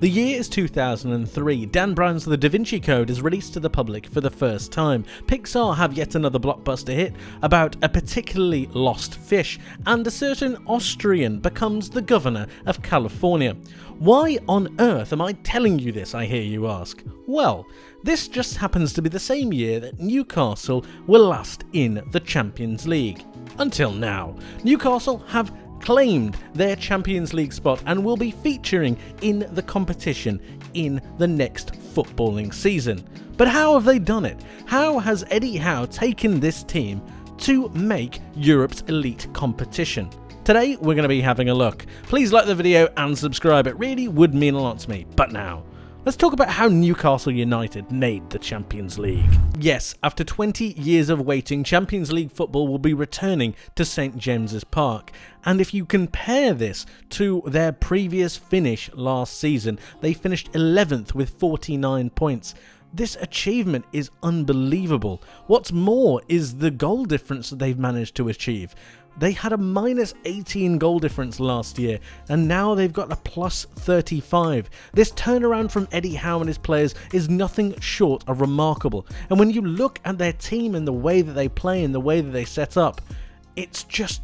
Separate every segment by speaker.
Speaker 1: The year is 2003. Dan Brown's The Da Vinci Code is released to the public for the first time. Pixar have yet another blockbuster hit about a particularly lost fish, and a certain Austrian becomes the governor of California. Why on earth am I telling you this, I hear you ask? Well, this just happens to be the same year that Newcastle were last in the Champions League. Until now, Newcastle have claimed their Champions League spot and will be featuring in the competition in the next footballing season. But how have they done it? How has Eddie Howe taken this team to make Europe's elite competition? Today we're going to be having a look. Please like the video and subscribe, it really would mean a lot to me. But now, let's talk about how Newcastle United made the Champions League. Yes, after 20 years of waiting, Champions League football will be returning to St James's Park. And if you compare this to their previous finish last season, they finished 11th with 49 points. This achievement is unbelievable. What's more is the goal difference that they've managed to achieve. They had a minus 18 goal difference last year, and now they've got a plus 35. This turnaround from Eddie Howe and his players is nothing short of remarkable. And when you look at their team and the way that they play and the way that they set up, it's just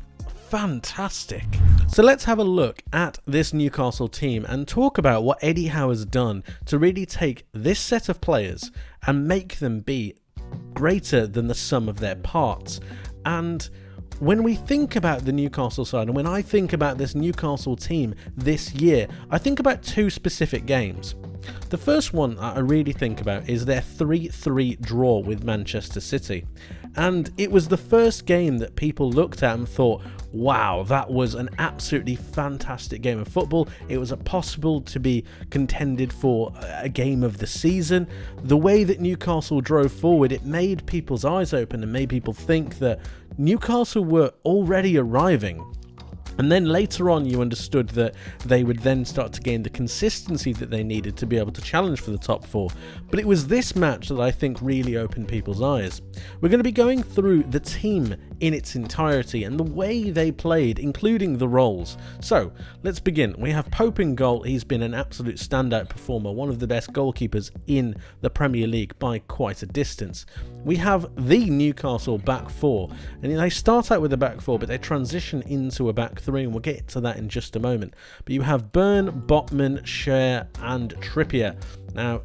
Speaker 1: fantastic. So let's have a look at this Newcastle team and talk about what Eddie Howe has done to really take this set of players and make them be greater than the sum of their parts. And when we think about the Newcastle side, and when I think about this Newcastle team this year, I think about two specific games. The first one I really think about is their 3-3 draw with Manchester City. And it was the first game that people looked at and thought, wow, that was an absolutely fantastic game of football. It was possible to be contended for a game of the season. The way that Newcastle drove forward, it made people's eyes open and made people think that Newcastle were already arriving. And then later on you understood that they would then start to gain the consistency that they needed to be able to challenge for the top four. But it was this match that I think really opened people's eyes. We're going to be going through the team in its entirety and the way they played, including the roles. So let's begin. We have Pope in goal. He's been an absolute standout performer, one of the best goalkeepers in the Premier League by quite a distance. We have the Newcastle back four, and they start out with a back four, but they transition into a back three, and we'll get to that in just a moment. But you have Byrne, Botman, Cher and Trippier. Now,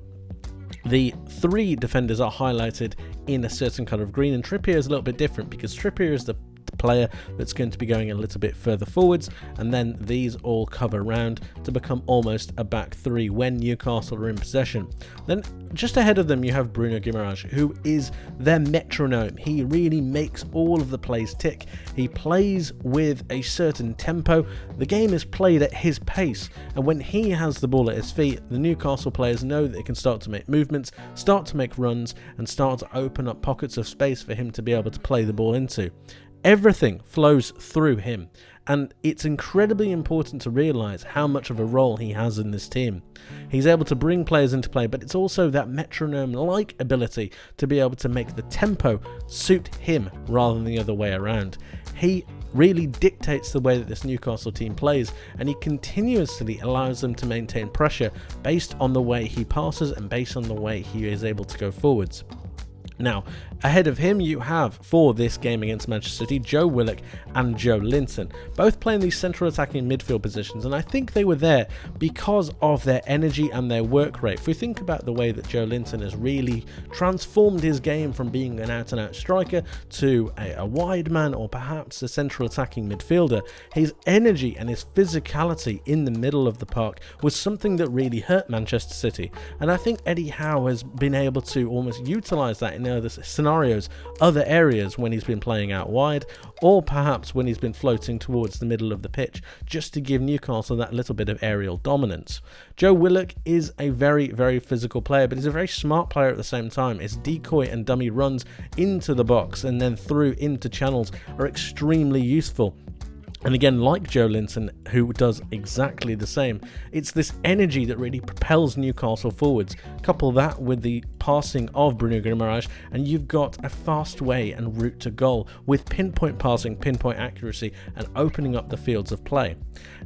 Speaker 1: the three defenders are highlighted in a certain colour of green, and Trippier is a little bit different because Trippier is the player that's going to be going a little bit further forwards, and then these all cover round to become almost a back three when Newcastle are in possession. Then just ahead of them you have Bruno Guimaraes, who is their metronome. He really makes all of the plays tick. He plays with a certain tempo. The game is played at his pace, and when he has the ball at his feet, the Newcastle players know that they can start to make movements, start to make runs, and start to open up pockets of space for him to be able to play the ball into. Everything flows through him, and it's incredibly important to realise how much of a role he has in this team. He's able to bring players into play, but it's also that metronome-like ability to be able to make the tempo suit him rather than the other way around. He really dictates the way that this Newcastle team plays, and he continuously allows them to maintain pressure based on the way he passes and based on the way he is able to go forwards. Now, ahead of him you have, for this game against Manchester City, Joe Willock and Joe Linton, both playing these central attacking midfield positions, and I think they were there because of their energy and their work rate. If we think about the way that Joe Linton has really transformed his game from being an out-and-out striker to a wide man or perhaps a central attacking midfielder, his energy and his physicality in the middle of the park was something that really hurt Manchester City, and I think Eddie Howe has been able to almost utilise that in other scenarios, other areas when he's been playing out wide, or perhaps when he's been floating towards the middle of the pitch, just to give Newcastle that little bit of aerial dominance. Joe Willock is a very, very physical player, but he's a very smart player at the same time. His decoy and dummy runs into the box and then through into channels are extremely useful. And again, like Joe Linton, who does exactly the same, it's this energy that really propels Newcastle forwards. Couple that with the passing of Bruno Guimaraes, and you've got a fast way and route to goal with pinpoint passing, pinpoint accuracy, and opening up the fields of play.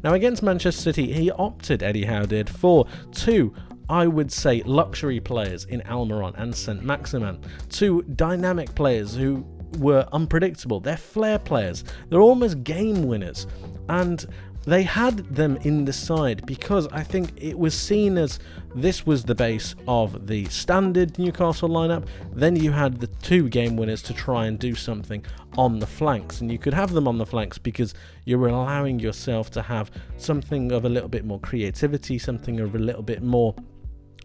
Speaker 1: Now, against Manchester City, he opted, Eddie Howe did, for two, I would say, luxury players in Almiron and Saint-Maximin. Two dynamic players who were unpredictable. They're flair players. They're almost game winners. And they had them in the side because I think it was seen as this was the base of the standard Newcastle lineup. Then you had the two game winners to try and do something on the flanks. And you could have them on the flanks because you were allowing yourself to have something of a little bit more creativity, something of a little bit more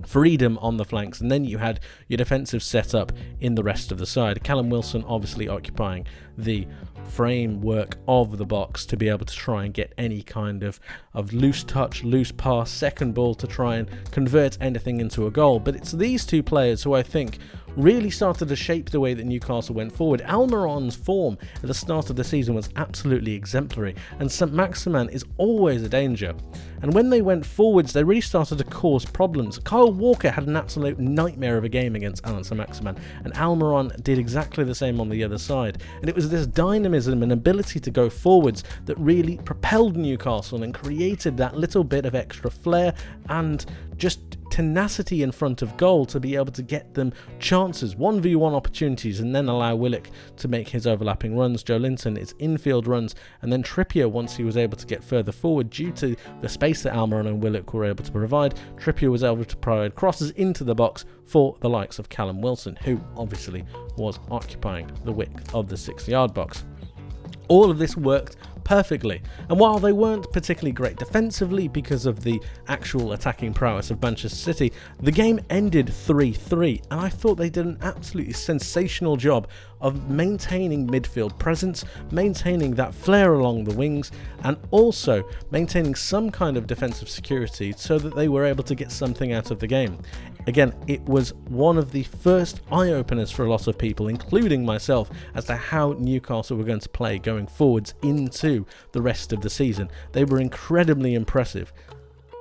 Speaker 1: freedom on the flanks, and then you had your defensive setup in the rest of the side. Callum Wilson obviously occupying the framework of the box to be able to try and get any kind of loose touch, loose pass, second ball to try and convert anything into a goal. But it's these two players who I think really started to shape the way that Newcastle went forward. Almiron's form at the start of the season was absolutely exemplary, and Saint-Maximin is always a danger. And when they went forwards, they really started to cause problems. Kyle Walker had an absolute nightmare of a game against Alan Saint-Maximin, and Almiron did exactly the same on the other side. And it was this dynamism and ability to go forwards that really propelled Newcastle and created that little bit of extra flair and just tenacity in front of goal to be able to get them chances, 1v1 opportunities, and then allow Willock to make his overlapping runs, Joe Linton his infield runs, and then Trippier, once he was able to get further forward due to the space that Almiron and Willock were able to provide, Trippier was able to provide crosses into the box for the likes of Callum Wilson, who obviously was occupying the width of the 6-yard box. All of this worked perfectly, and while they weren't particularly great defensively because of the actual attacking prowess of Manchester City, the game ended 3-3, and I thought they did an absolutely sensational job of maintaining midfield presence, maintaining that flair along the wings, and also maintaining some kind of defensive security so that they were able to get something out of the game. Again, it was one of the first eye-openers for a lot of people, including myself, as to how Newcastle were going to play going forwards into the rest of the season. They were incredibly impressive,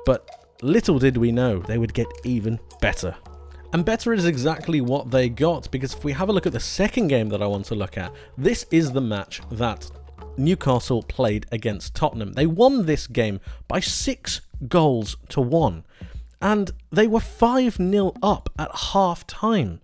Speaker 1: but little did we know they would get even better. And better is exactly what they got, because if we have a look at the second game that I want to look at, this is the match that Newcastle played against Tottenham. They won this game by 6 goals to 1. And they were 5-0 up at half time.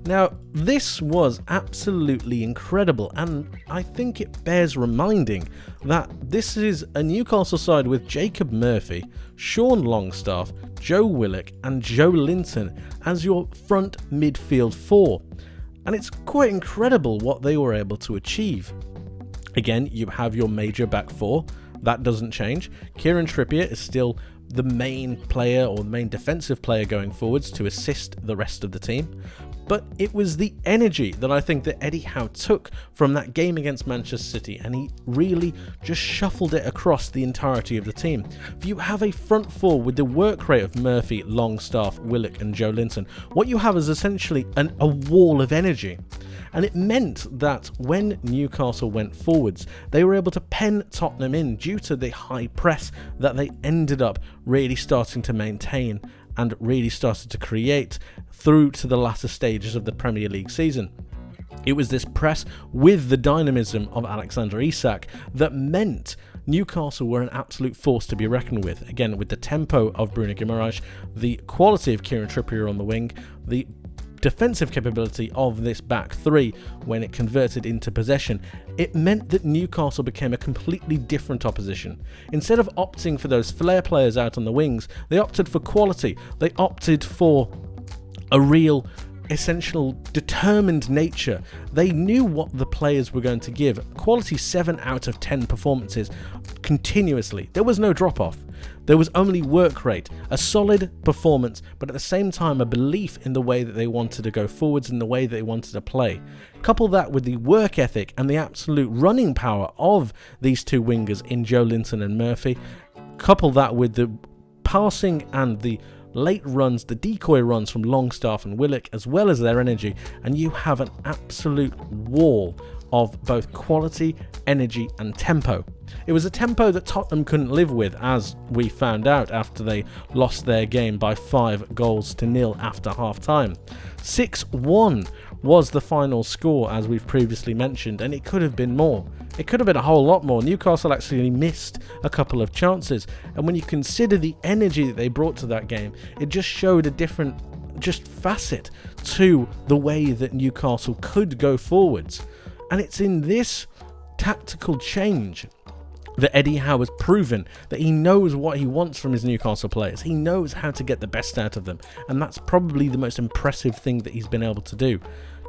Speaker 1: Now, this was absolutely incredible, and I think it bears reminding that this is a Newcastle side with Jacob Murphy, Sean Longstaff, Joe Willock, and Joe Linton as your front midfield four. And it's quite incredible what they were able to achieve. Again, you have your major back four. That doesn't change. Kieran Trippier is still the main player or the main defensive player going forwards to assist the rest of the team. But it was the energy that I think that Eddie Howe took from that game against Manchester City, and he really just shuffled it across the entirety of the team. If you have a front four with the work rate of Murphy, Longstaff, Willock and Joe Linton, what you have is essentially a wall of energy. And it meant that when Newcastle went forwards, they were able to pen Tottenham in due to the high press that they ended up really starting to maintain and really started to create through to the latter stages of the Premier League season. It was this press with the dynamism of Alexander Isak that meant Newcastle were an absolute force to be reckoned with. Again, with the tempo of Bruno Guimaraes, the quality of Kieran Trippier on the wing, the defensive capability of this back three when it converted into possession, it meant that Newcastle became a completely different opposition. Instead of opting for those flair players out on the wings, they opted for quality. They opted for a real essential determined nature. They knew what the players were going to give. Quality 7 out of 10 performances continuously. There was no drop off. There was only work rate, a solid performance, but at the same time a belief in the way that they wanted to go forwards and the way that they wanted to play. Couple that with the work ethic and the absolute running power of these two wingers in Joe Linton and Murphy. Couple that with the passing and the late runs, the decoy runs from Longstaff and Willock, as well as their energy, and you have an absolute wall of both quality, energy and tempo. It was a tempo that Tottenham couldn't live with, as we found out after they lost their game by 5-0 after half-time. 6-1 was the final score, as we've previously mentioned, and it could have been more. It could have been a whole lot more. Newcastle actually missed a couple of chances, and when you consider the energy that they brought to that game, it just showed a different facet to the way that Newcastle could go forwards. And it's in this tactical change that Eddie Howe has proven that he knows what he wants from his Newcastle players. He knows how to get the best out of them, and that's probably the most impressive thing that he's been able to do.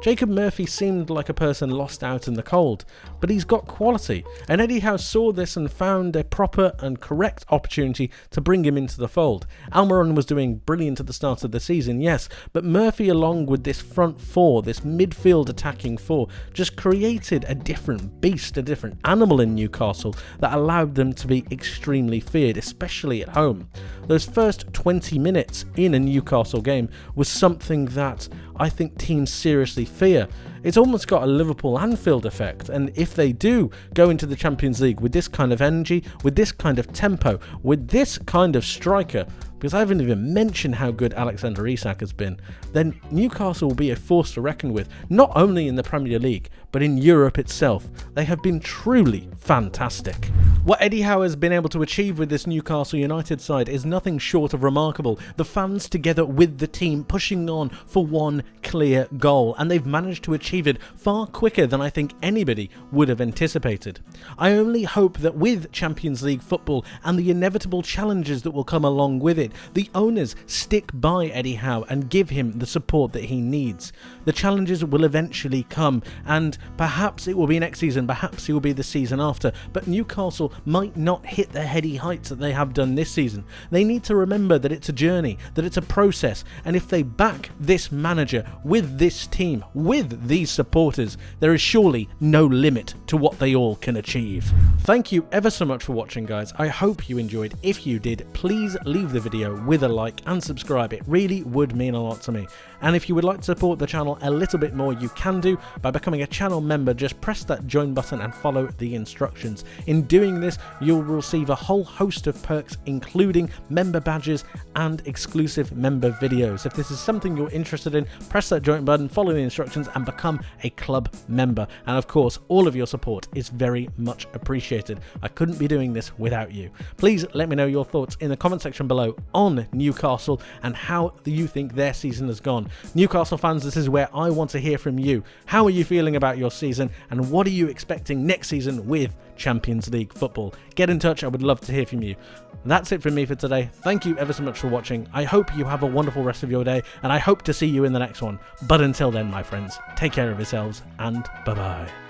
Speaker 1: Jacob Murphy seemed like a person lost out in the cold, but he's got quality, and Eddie Howe saw this and found a proper and correct opportunity to bring him into the fold. Almiron was doing brilliant at the start of the season, yes, but Murphy, along with this front four, this midfield attacking four, just created a different beast, a different animal in Newcastle that allowed them to be extremely feared, especially at home. Those first 20 minutes in a Newcastle game was something that I think teams seriously fear. It's almost got a Liverpool Anfield effect, and if they do go into the Champions League with this kind of energy, with this kind of tempo, with this kind of striker, because I haven't even mentioned how good Alexander Isak has been, then Newcastle will be a force to reckon with, not only in the Premier League, but in Europe itself. They have been truly fantastic. What Eddie Howe has been able to achieve with this Newcastle United side is nothing short of remarkable. The fans together with the team pushing on for one clear goal, and they've managed to achieve it far quicker than I think anybody would have anticipated. I only hope that with Champions League football and the inevitable challenges that will come along with it, the owners stick by Eddie Howe and give him the support that he needs. The challenges will eventually come, and perhaps it will be next season, perhaps it will be the season after, but Newcastle might not hit the heady heights that they have done this season. They need to remember that it's a journey, that it's a process, and if they back this manager with this team, with these supporters, there is surely no limit to what they all can achieve. Thank you ever so much for watching, guys. I hope you enjoyed. If you did, please leave the video with a like and subscribe. It really would mean a lot to me. And if you would like to support the channel a little bit more, you can do by becoming a channel member. Just press that join button and follow the instructions. In doing this, you'll receive a whole host of perks, including member badges and exclusive member videos. If this is something you're interested in, press that join button, follow the instructions and become a club member. And of course, all of your support is very much appreciated. I couldn't be doing this without you. Please let me know your thoughts in the comment section below on Newcastle and how you think their season has gone. Newcastle fans, this is where I want to hear from you. How are you feeling about your season, and what are you expecting next season with Champions League football? Get in touch, I would love to hear from you. That's it from me for today. Thank you ever so much for watching. I hope you have a wonderful rest of your day, and I hope to see you in the next one. But until then, my friends, take care of yourselves, and bye-bye.